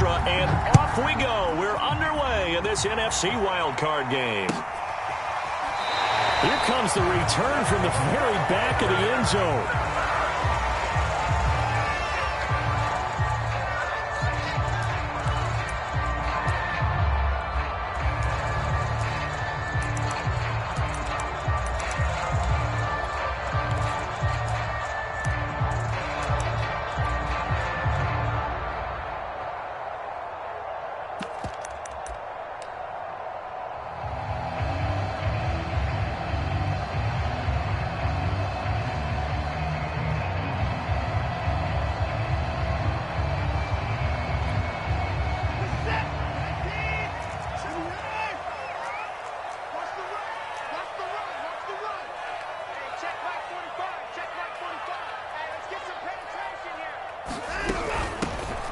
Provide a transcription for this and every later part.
mantra, and off we go. We're underway in this NFC wildcard game. Here comes the return from the very back of the end zone.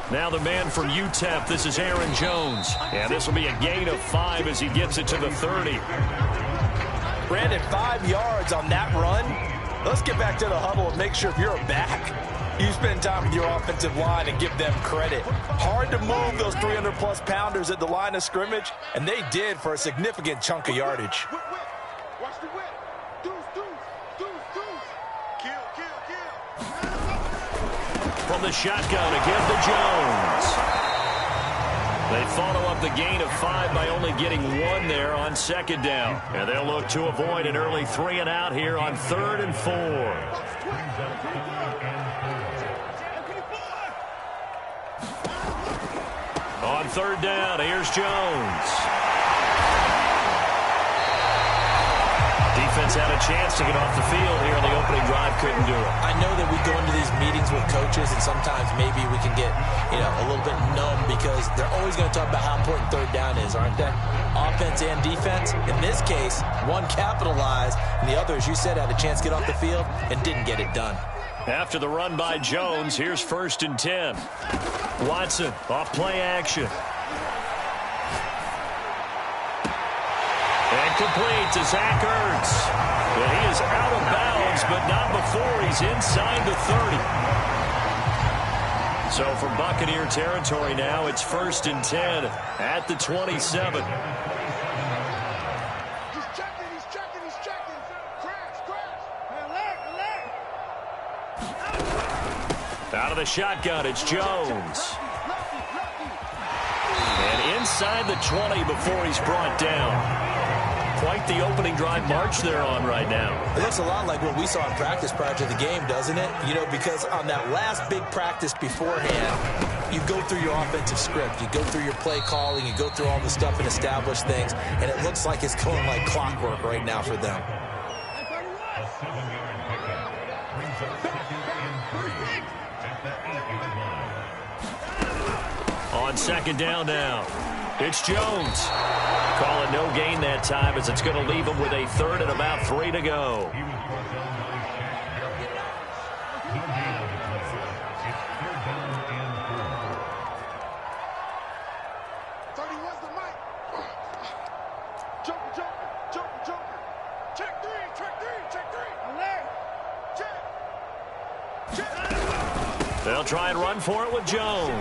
Now the man from UTEP, this is Aaron Jones. And this will be a gain of 5 as he gets it to the 30. Brandon, 5 yards on that run. Let's get back to the huddle and make sure if you're a back, you spend time with your offensive line and give them credit. Hard to move those 300-plus pounders at the line of scrimmage, and they did for a significant chunk of yardage. Watch the whip. From the shotgun again to Jones. They follow up the gain of 5 by only getting 1 there on second down. And they'll look to avoid an early 3 and out here on 3rd and 4. On 3rd down, here's Jones. Defense had a chance to get off the field here on the opening drive, couldn't do it. I know that we go into these meetings with coaches, and sometimes maybe we can get, a little bit numb because they're always going to talk about how important 3rd down is, aren't they? Offense and defense. In this case, one capitalized, and the other, as you said, had a chance to get off the field and didn't get it done. After the run by Jones, here's 1st and 10. Watson off play action. And complete to Zach Ertz. But he is out of bounds, but not before he's inside the 30. So from Buccaneer territory now, it's 1st and 10 at the 27. He's checking. Crash. Out of the shotgun, it's Jones. And inside the 20 before he's brought down. Quite the opening drive march they're on right now. It looks a lot like what we saw in practice prior to the game, doesn't it? Because on that last big practice beforehand, you go through your offensive script. You go through your play calling. You go through all the stuff and establish things. And it looks like it's going like clockwork right now for them. On 2nd down now, it's Jones. Call it no gain that time as it's going to leave him with a 3rd and about 3 to go. They'll try and run for it with Jones.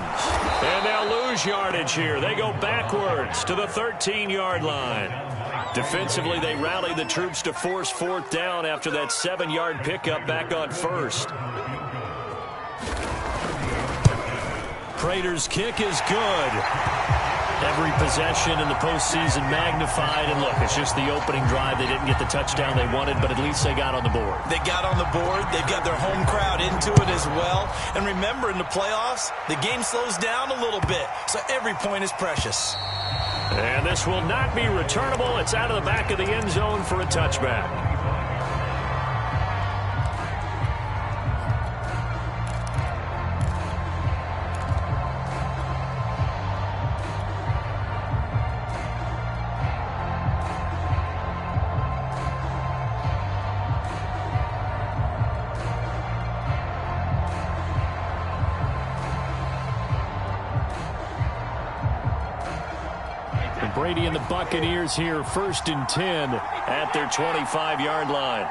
And they'll lose yardage here. They go backwards to the 13-yard line. Defensively, they rally the troops to force 4th down after that 7-yard pickup back on 1st. Prater's kick is good. Every possession in the postseason magnified. And look, it's just the opening drive. They didn't get the touchdown they wanted, but at least they got on the board. They got on the board. They've got their home crowd into it as well. And remember, in the playoffs, the game slows down a little bit, so every point is precious. And this will not be returnable. It's out of the back of the end zone for a touchback. Brady and the Buccaneers here, 1st and 10 at their 25-yard line.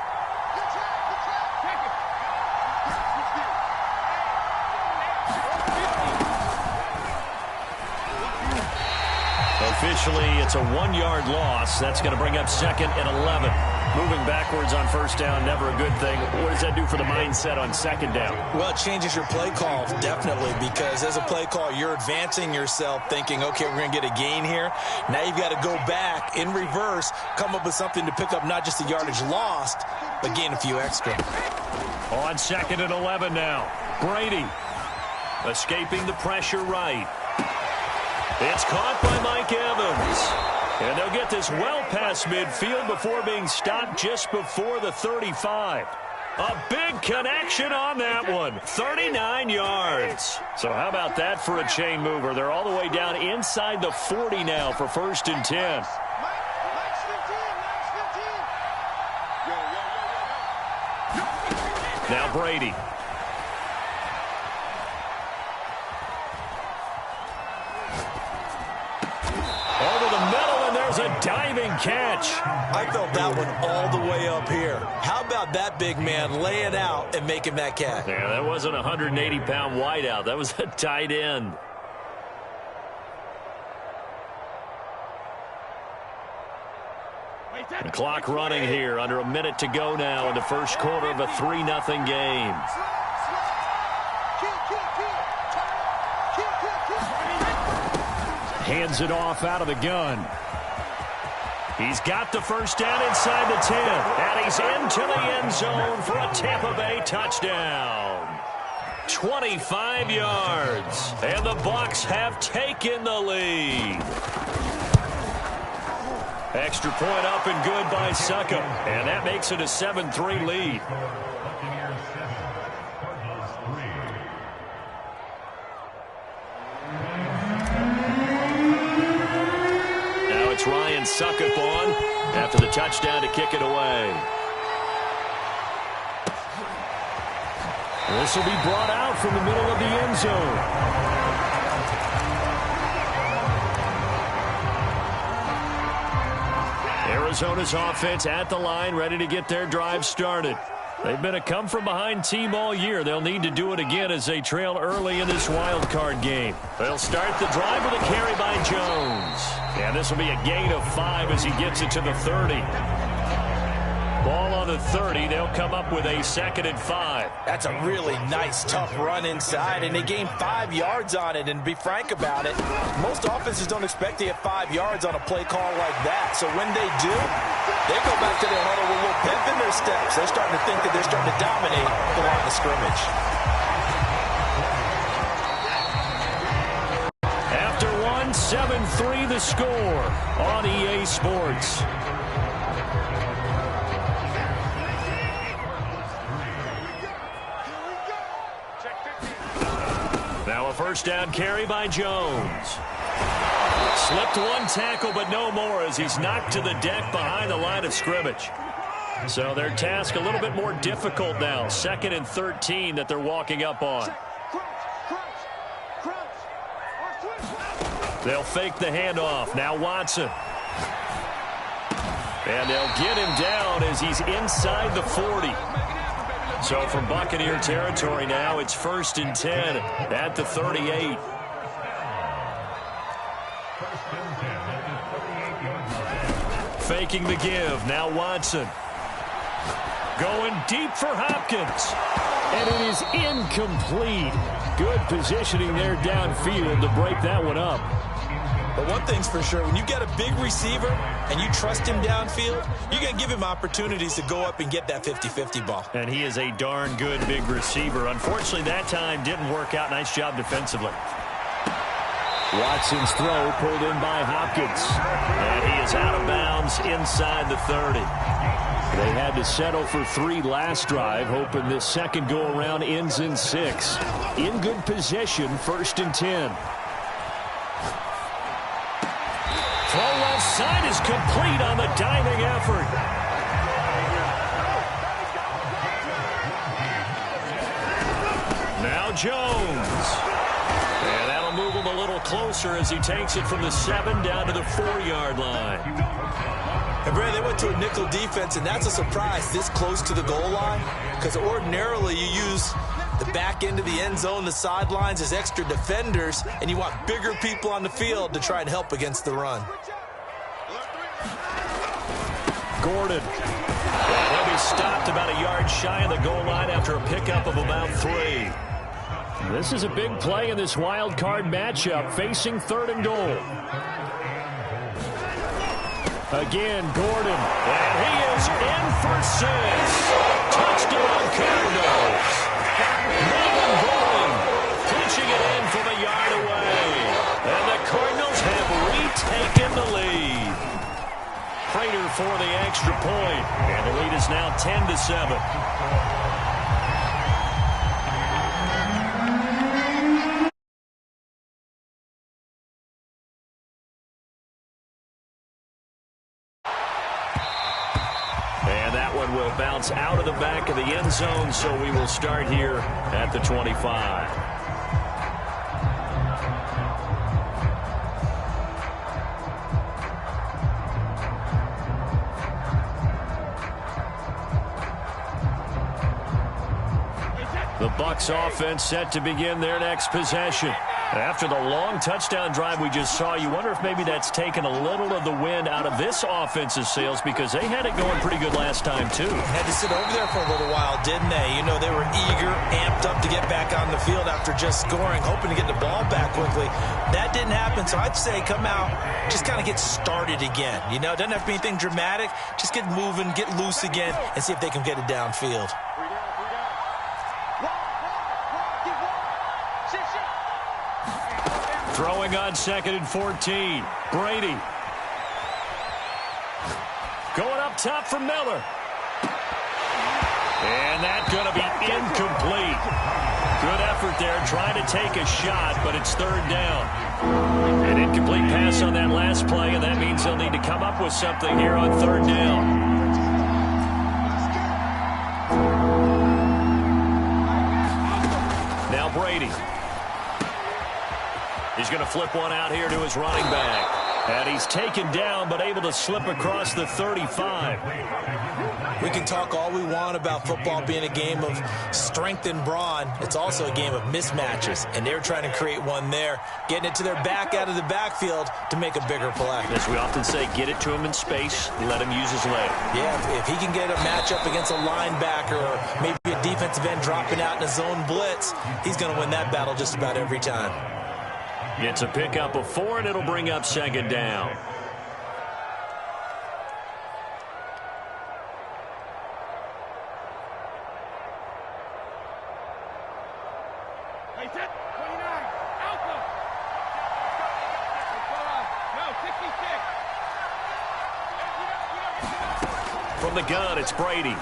Eventually, it's a 1-yard loss. That's going to bring up 2nd and 11. Moving backwards on 1st down, never a good thing. What does that do for the mindset on 2nd down? Well, it changes your play call, definitely, because as a play call, you're advancing yourself thinking, okay, we're going to get a gain here. Now you've got to go back in reverse, come up with something to pick up not just the yardage lost, but gain a few extra. On 2nd and 11 now. Brady escaping the pressure right. It's caught by Mike Evans. And they'll get this well past midfield before being stopped just before the 35. A big connection on that one. 39 yards. So how about that for a chain mover? They're all the way down inside the 40 now for 1st and 10. Now Brady. Over the middle, and there's a diving catch. I felt that one all the way up here. How about that big man laying out and making that catch? Yeah, that wasn't a 180-pound wideout. That was a tight end. The clock running here. Under a minute to go now in the first quarter of a 3-0 game. Hands it off out of the gun. He's got the first down inside the 10. And he's into the end zone for a Tampa Bay touchdown. 25 yards. And the Bucs have taken the lead. Extra point up and good by Succop. And that makes it a 7-3 lead. Now it's Ryan Succop on after the touchdown to kick it away. This will be brought out from the middle of the end zone. Arizona's offense at the line, ready to get their drive started. They've been a come-from-behind team all year. They'll need to do it again as they trail early in this wild card game. They'll start the drive with a carry by Jones. And this will be a gain of 5 as he gets it to the 30. Ball on the 30. They'll come up with a 2nd and 5. That's a really nice, tough run inside, and they gained 5 yards on it. And to be frank about it, most offenses don't expect to get 5 yards on a play call like that. So when they do, they go back to their huddle with a little pep in their steps. They're starting to think that they're starting to dominate the line of scrimmage. After 7-3 the score on EA Sports. Now a first down carry by Jones. Slipped one tackle, but no more as he's knocked to the deck behind the line of scrimmage. So their task a little bit more difficult now. 2nd and 13 that they're walking up on. They'll fake the handoff. Now Watson. And they'll get him down as he's inside the 40. So from Buccaneer territory now, it's 1st and 10 at the 38. Faking the give. Now Watson. Going deep for Hopkins. And it is incomplete. Good positioning there downfield to break that one up. But one thing's for sure, when you get a big receiver and you trust him downfield, you're going to give him opportunities to go up and get that 50-50 ball. And he is a darn good big receiver. Unfortunately, that time didn't work out. Nice job defensively. Watson's throw pulled in by Hopkins. And he is out of bounds inside the 30. They had to settle for 3 last drive, hoping this second go-around ends in 6. In good position, 1st and 10. Throw left side is complete on the diving effort. Now Jones. And that'll move him a little closer as he takes it from the 7 down to the 4-yard line. And Brad, they went to a nickel defense, and that's a surprise this close to the goal line, because ordinarily you use the back end of the end zone, the sidelines as extra defenders, and you want bigger people on the field to try and help against the run. Gordon. And he'll be stopped about a yard shy of the goal line after a pickup of about 3. This is a big play in this wild card matchup, facing 3rd and goal. Again, Gordon. And he is in for 6. Touchdown, Cardinals. Melvin Gordon pitching it in from a yard away. And the Cardinals have retaken the lead. Prater for the extra point. And the lead is now 10-7. And that one will bounce out of the back of the end zone, so we will start here at the 25. The Bucs offense set to begin their next possession. After the long touchdown drive we just saw, you wonder if maybe that's taken a little of the wind out of this offense's sails, because they had it going pretty good last time, too. Had to sit over there for a little while, didn't they? You know, they were eager, amped up to get back on the field after just scoring, hoping to get the ball back quickly. That didn't happen, so I'd say come out, just kind of get started again. You know, it doesn't have to be anything dramatic. Just get moving, get loose again, and see if they can get it downfield. Throwing on 2nd and 14. Brady. Going up top for Miller. And that's going to be incomplete. Good effort there, trying to take a shot, but it's 3rd down. An incomplete pass on that last play, and that means they'll need to come up with something here on 3rd down. Now Brady. He's going to flip one out here to his running back. And he's taken down, but able to slip across the 35. We can talk all we want about football being a game of strength and brawn. It's also a game of mismatches, and they're trying to create one there, getting it to their back out of the backfield to make a bigger play. As we often say, get it to him in space, let him use his leg. Yeah, if he can get a matchup against a linebacker or maybe a defensive end dropping out in a zone blitz, he's going to win that battle just about every time. It's a pickup of 4, and it'll bring up 2nd down. From the gun, it's Brady.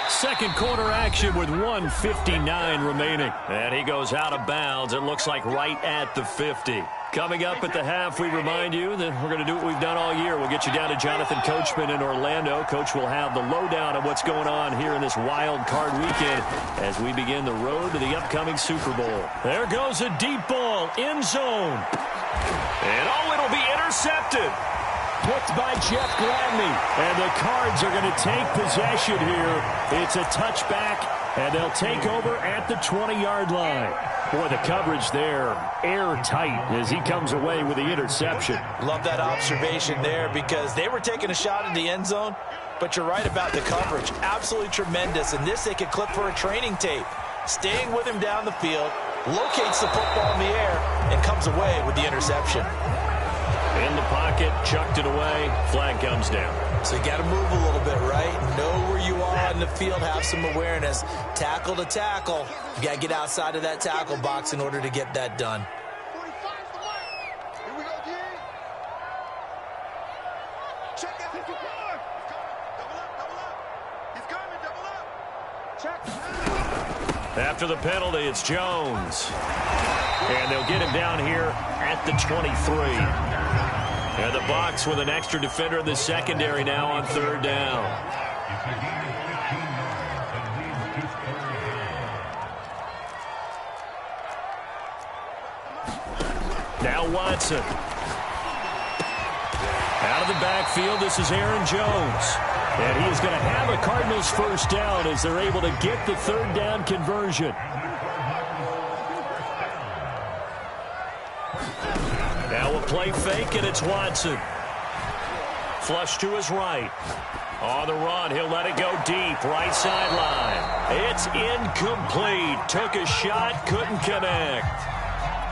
Second quarter action with 1:59 remaining. And he goes out of bounds, it looks like right at the 50. Coming up at the half, we remind you that we're going to do what we've done all year. We'll get you down to Jonathan Coachman in Orlando. Coach will have the lowdown of what's going on here in this wild card weekend as we begin the road to the upcoming Super Bowl. There goes a deep ball, end zone. And it'll be intercepted. Picked by Jeff Gladney. And the Cards are going to take possession here. It's a touchback, and they'll take over at the 20-yard line. Boy, the coverage there, airtight as he comes away with the interception. Love that observation there because they were taking a shot at the end zone, but you're right about the coverage. Absolutely tremendous. And this they could clip for a training tape. Staying with him down the field, locates the football in the air, and comes away with the interception. In the pocket, chucked it away, flag comes down. So you got to move a little bit, right? Know where you are in the field, have some awareness. Tackle to tackle. You got to get outside of that tackle box in order to get that done. 45's the mark. Here we go, D. Check out 54. Double up, double up. He's coming, double up. Check. After the penalty, it's Jones. And they'll get him down here at the 23. And the Bucs with an extra defender in the secondary now on 3rd down. Now Watson. Out of the backfield, this is Aaron Jones. And he is going to have a Cardinals first down as they're able to get the 3rd down conversion. Now a play fake, and it's Watson. Flush to his right. On the run, he'll let it go deep, right sideline. It's incomplete. Took a shot, couldn't connect.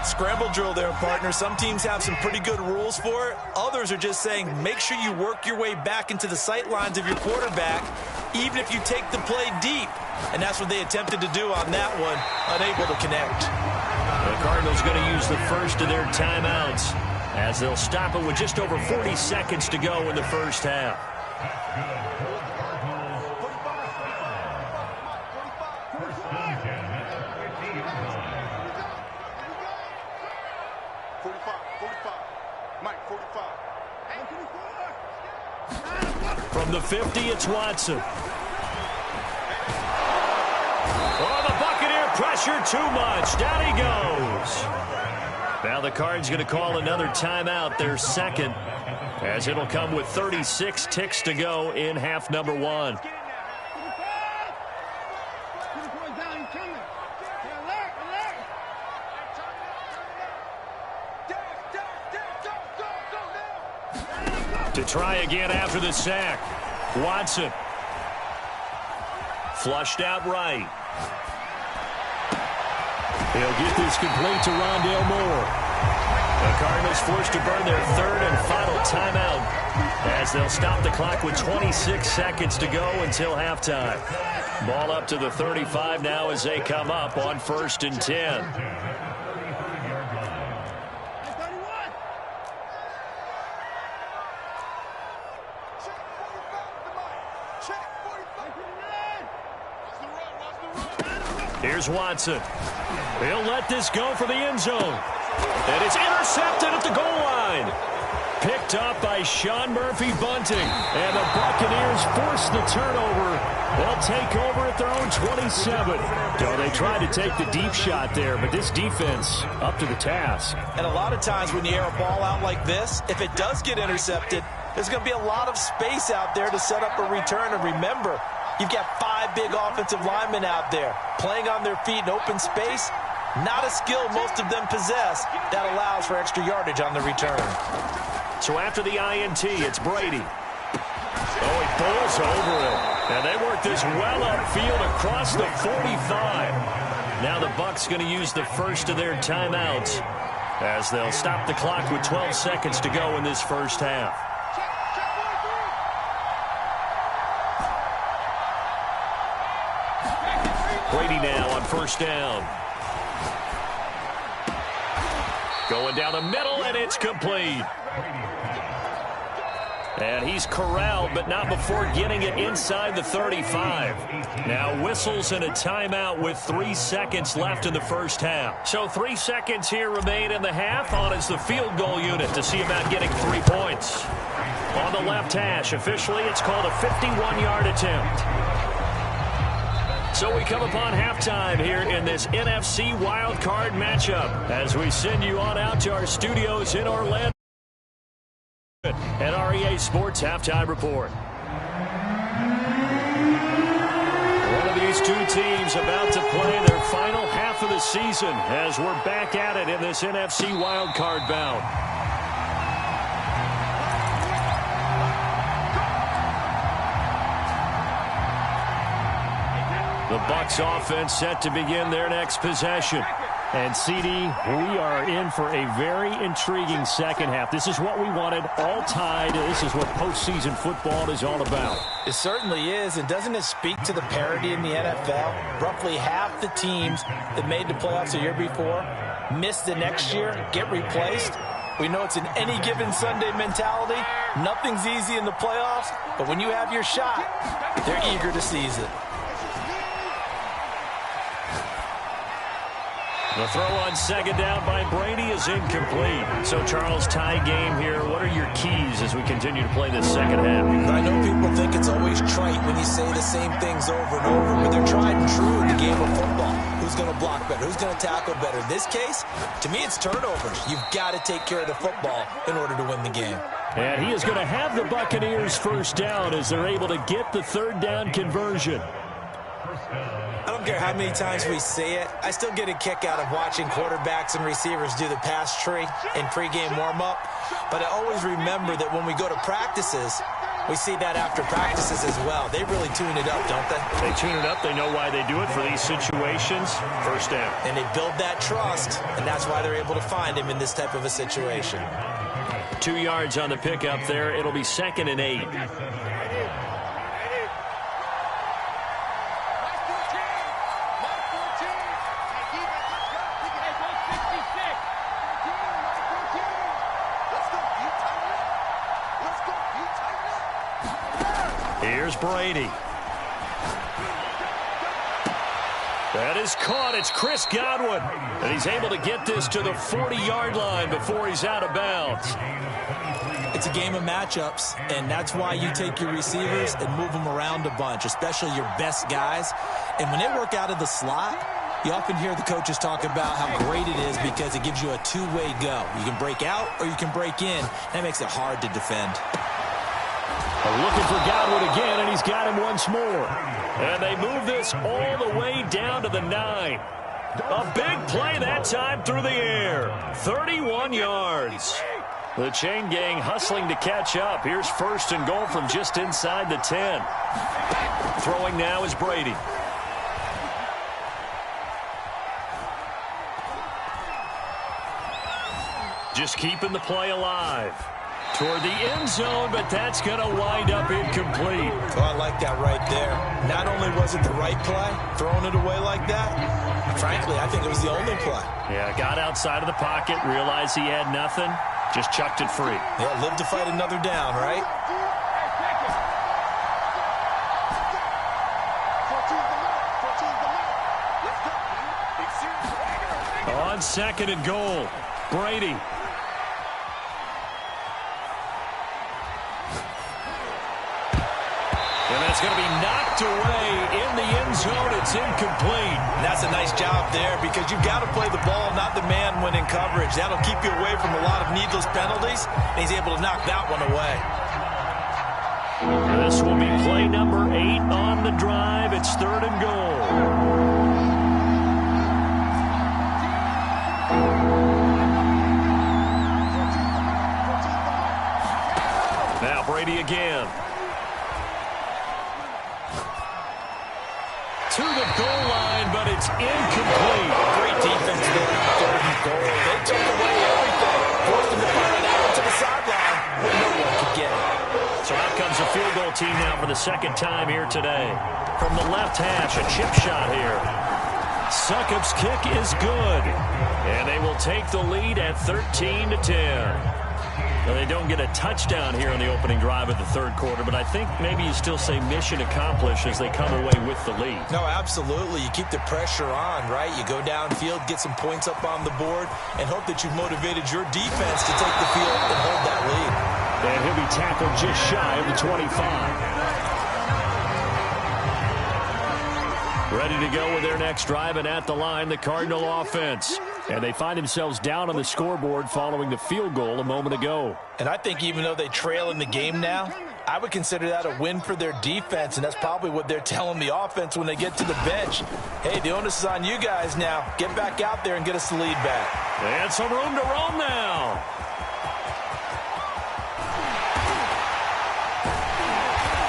Scramble drill there, partner. Some teams have some pretty good rules for it. Others are just saying make sure you work your way back into the sight lines of your quarterback, even if you take the play deep. And that's what they attempted to do on that one, unable to connect. The Cardinals going to use the first of their timeouts as they'll stop it with just over 40 seconds to go in the first half. From the 50, it's Watson. Oh, the Buccaneer pressure too much. Down he goes. Now the Cards going to call another timeout, their second, as it'll come with 36 ticks to go in half number one. To try again after the sack. Watson. Flushed out right. He'll get this complete to Rondale Moore. The Cardinals forced to burn their third and final timeout as they'll stop the clock with 26 seconds to go until halftime. Ball up to the 35 now as they come up on 1st and 10. Here's Watson. He'll let this go for the end zone. And it's intercepted at the goal line. Picked up by Sean Murphy-Bunting. And the Buccaneers force the turnover. They'll take over at their own 27. So they tried to take the deep shot there, but this defense up to the task. And a lot of times when you air a ball out like this, if it does get intercepted, there's going to be a lot of space out there to set up a return. And remember, you've got 5 big offensive linemen out there playing on their feet in open space. Not a skill most of them possess that allows for extra yardage on the return. So after the INT, it's Brady. Oh, he pulls over it. And they work this well upfield across the 45. Now the Bucs going to use the first of their timeouts as they'll stop the clock with 12 seconds to go in this first half. Brady now on 1st down. Going down the middle, and it's complete. And he's corralled, but not before getting it inside the 35. Now whistles and a timeout with 3 seconds left in the first half. So 3 seconds here remain in the half. On is the field goal unit to see about getting 3 points. On the left hash, officially it's called a 51-yard attempt. So we come upon halftime here in this NFC wildcard matchup as we send you on out to our studios in Orlando at REA Sports Halftime Report. One of these two teams about to play their final half of the season as we're back at it in this NFC wildcard bout. The Bucs offense set to begin their next possession. And, CD, we are in for a very intriguing second half. This is what we wanted, all tied. This is what postseason football is all about. It certainly is, and doesn't it speak to the parity in the NFL? Roughly half the teams that made the playoffs the year before miss the next year, get replaced. We know it's an any given Sunday mentality. Nothing's easy in the playoffs, but when you have your shot, they're eager to seize it. The throw on second down by Brady is incomplete. So, Charles, tie game here. What are your keys as we continue to play this second half? I know people think it's always trite when you say the same things over and over, but they're tried and true in the game of football. Who's going to block better? Who's going to tackle better? In this case, to me, it's turnovers. You've got to take care of the football in order to win the game. And he is going to have the Buccaneers first down as they're able to get the third down conversion. I don't care how many times we see it. I still get a kick out of watching quarterbacks and receivers do the pass tree in pregame warm-up. But I always remember that when we go to practices, we see that after practices as well. They really tune it up, don't they? They tune it up. They know why they do it for these situations. First down. And they build that trust, and that's why they're able to find him in this type of a situation. 2 yards on the pickup there. It'll be 2nd and 8. Here's Brady. That is caught. It's Chris Godwin. And he's able to get this to the 40-yard line before he's out of bounds. It's a game of matchups, and that's why you take your receivers and move them around a bunch, especially your best guys. And when they work out of the slot, you often hear the coaches talk about how great it is because it gives you a two-way go. You can break out or you can break in. That makes it hard to defend. Looking for Godwin again, and he's got him once more. And they move this all the way down to the 9. A big play that time through the air. 31 yards. The chain gang hustling to catch up. Here's 1st and goal from just inside the 10. Throwing now is Brady. Just keeping the play alive. Toward the end zone, but that's going to wind up incomplete. Oh, I like that right there. Not only was it the right play, throwing it away like that, frankly, I think it was the only play. Yeah, got outside of the pocket, realized he had nothing, just chucked it free. Yeah, live to fight another down, right? On 2nd and goal, Brady. And that's going to be knocked away in the end zone. It's incomplete. And that's a nice job there because you've got to play the ball, not the man when in coverage. That'll keep you away from a lot of needless penalties, and he's able to knock that one away. This will be play number 8 on the drive. It's 3rd and goal. Now Brady again. To the goal line, but it's incomplete. Great defense there on 3rd and goal. They took away everything. Forced him to fire that one to the sideline where no one could get it. So out comes the field goal team now for the 2nd time here today. From the left hash, a chip shot here. Succop's kick is good. And they will take the lead at 13-10. Well, they don't get a touchdown here on the opening drive of the 3rd quarter, but I think maybe you still say mission accomplished as they come away with the lead. No, absolutely. You keep the pressure on, right? You go downfield, get some points up on the board, and hope that you've motivated your defense to take the field and hold that lead. And he'll be tackled just shy of the 25. Ready to go with their next drive, and at the line, the Cardinal offense. And they find themselves down on the scoreboard following the field goal a moment ago. And I think even though they trail in the game now, I would consider that a win for their defense, and that's probably what they're telling the offense when they get to the bench. Hey, the onus is on you guys now. Get back out there and get us the lead back. And some room to roam now.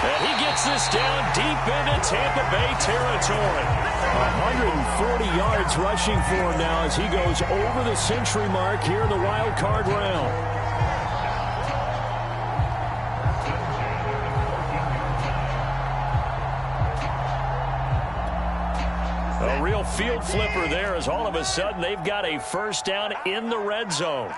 And he gets this down deep into Tampa Bay territory. 140 yards rushing for him now as he goes over the century mark here in the wild card round. A real field flipper there as all of a sudden they've got a 1st down in the red zone.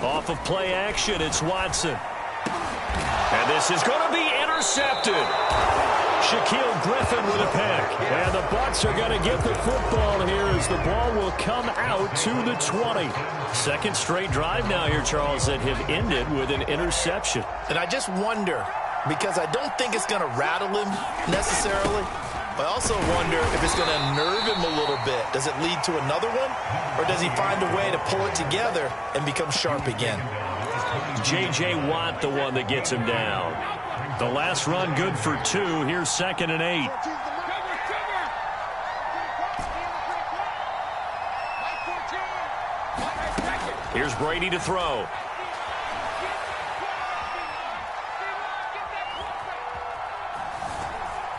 Off of play action, it's Watson. And this is going to be intercepted. Shaquille Griffin with a pick. And the Bucs are going to get the football here as the ball will come out to the 20. 2nd straight drive now here, Charles, that have ended with an interception. And I just wonder, because I don't think it's going to rattle him necessarily. I also wonder if it's going to unnerve him a little bit. Does it lead to another one? Or does he find a way to pull it together and become sharp again? J.J. Watt the one that gets him down. The last run good for 2. Here's 2nd and 8. Here's Brady to throw.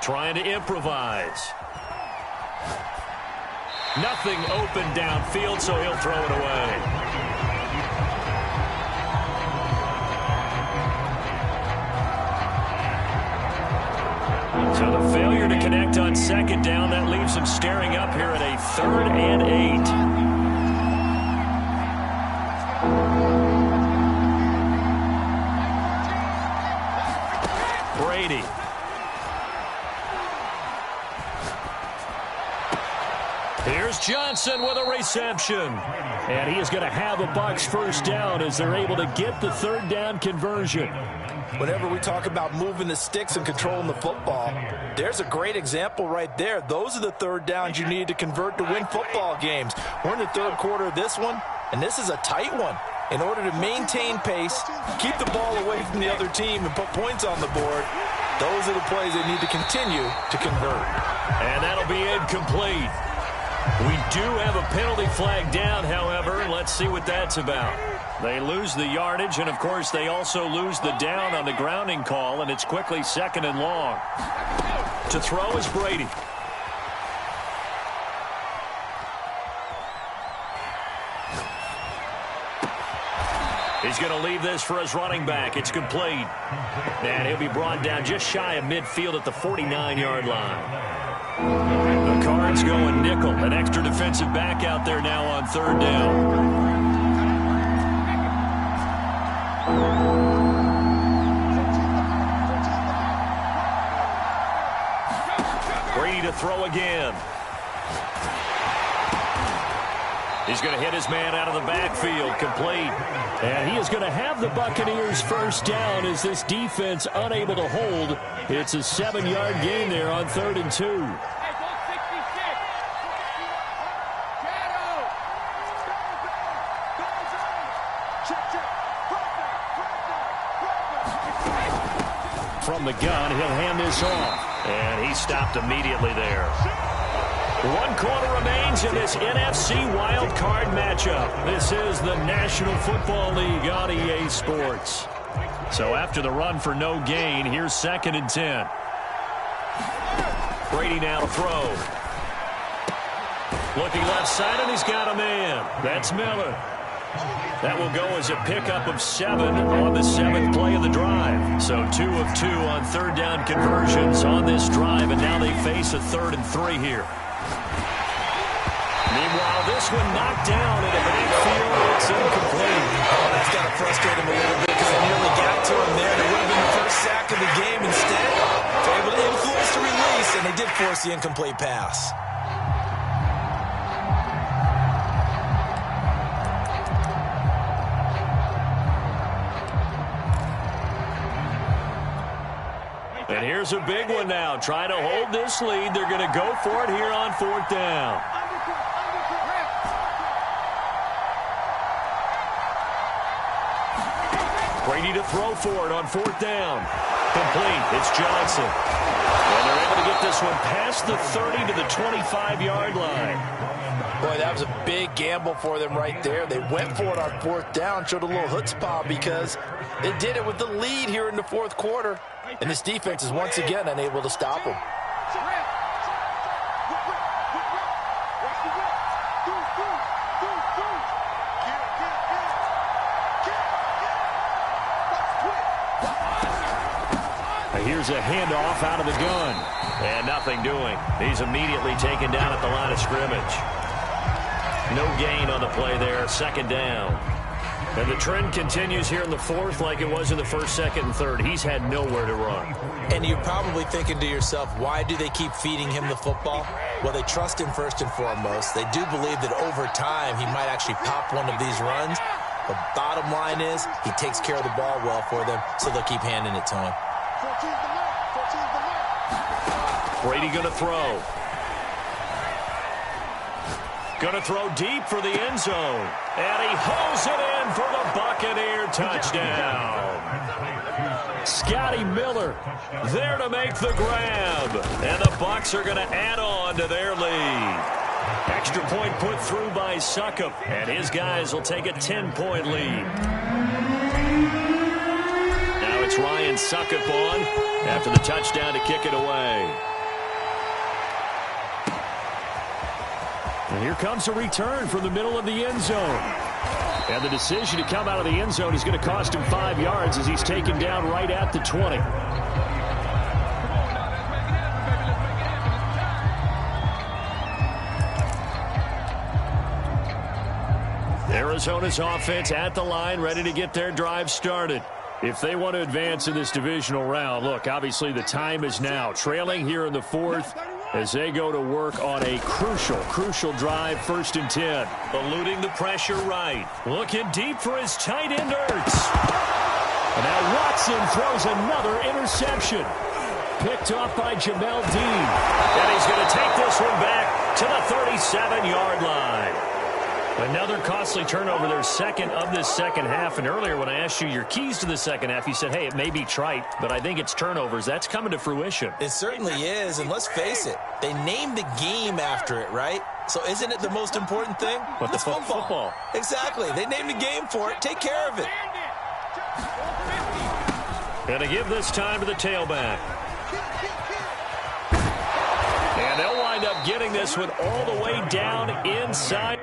Trying to improvise. Nothing open downfield, so he'll throw it away. So the failure to connect on 2nd down, that leaves him staring up here at a 3rd and 8. Brady. Here's Johnson with a reception. And he is going to have a Bucs first down as they're able to get the 3rd down conversion. Whenever we talk about moving the sticks and controlling the football, there's a great example right there. Those are the 3rd downs you need to convert to win football games. We're in the 3rd quarter of this one, and this is a tight one. In order to maintain pace, keep the ball away from the other team, and put points on the board, those are the plays they need to continue to convert. And that'll be incomplete. We do have a penalty flag down, however. Let's see what that's about. They lose the yardage, and, of course, they also lose the down on the grounding call, and it's quickly 2nd and long. To throw is Brady. He's going to leave this for his running back. It's complete. And he'll be brought down just shy of midfield at the 49-yard line. The Cards going nickel. An extra defensive back out there now on 3rd down. Brady to throw again. He's going to hit his man out of the backfield, complete. And he is going to have the Buccaneers first down as this defense unable to hold. It's a 7-yard gain there on 3rd and 2. From the gun, he'll hand this off. And he stopped immediately there. 1 quarter remains in this NFC Wild Card matchup. This is the National Football League on EA Sports. So after the run for no gain, here's 2nd and 10. Brady now to throw. Looking left side, and he's got a man. That's Miller. That will go as a pickup of 7 on the 7th play of the drive. So 2 of 2 on 3rd down conversions on this drive, and now they face a 3rd and 3 here. Meanwhile, this one knocked down in the backfield. It's incomplete. Oh, that's got to frustrate him a little bit because they nearly got to him there. It would have been the first sack of the game. Instead, they're able to influence the release, and they did force the incomplete pass. And here's a big one now. Trying to hold this lead. They're going to go for it here on 4th down. Brady to throw for it on 4th down. Complete. It's Johnson. And they're able to get this one past the 30 to the 25-yard line. Boy, that was a big gamble for them right there. They went for it on 4th down, showed a little chutzpah because they did it with the lead here in the 4th quarter. And this defense is once again unable to stop them. Here's a handoff out of the gun. And nothing doing. He's immediately taken down at the line of scrimmage. No gain on the play there. 2nd down. And the trend continues here in the 4th like it was in the 1st, 2nd, and 3rd. He's had nowhere to run. And you're probably thinking to yourself, why do they keep feeding him the football? Well, they trust him first and foremost. They do believe that over time he might actually pop one of these runs. The bottom line is he takes care of the ball well for them, so they'll keep handing it to him. Brady going to throw. Going to throw deep for the end zone. And he hauls it in for the Buccaneer touchdown. Scotty Miller there to make the grab. And the Bucs are going to add on to their lead. Extra point put through by Succop. And his guys will take a 10-point lead. Now it's Ryan Succop on after the touchdown to kick it away. And here comes a return from the middle of the end zone. And the decision to come out of the end zone is going to cost him 5 yards as he's taken down right at the 20. Arizona's offense at the line, ready to get their drive started. If they want to advance in this divisional round, look, obviously the time is now. Trailing here in the fourth as they go to work on a crucial drive, 1st and 10. Eluding the pressure right. Looking deep for his tight end, Ertz. And now Watson throws another interception. Picked off by Jamel Dean. And he's going to take this one back to the 37-yard line. Another costly turnover, their second of this second half. And earlier when I asked you your keys to the second half, you said, hey, it may be trite, but I think it's turnovers. That's coming to fruition. It certainly is, and let's face it, they named the game after it, right? So isn't it the most important thing? But it's football. Exactly. They named the game for it. Take care of it. Going to give this time to the tailback. And they'll wind up getting this one all the way down inside.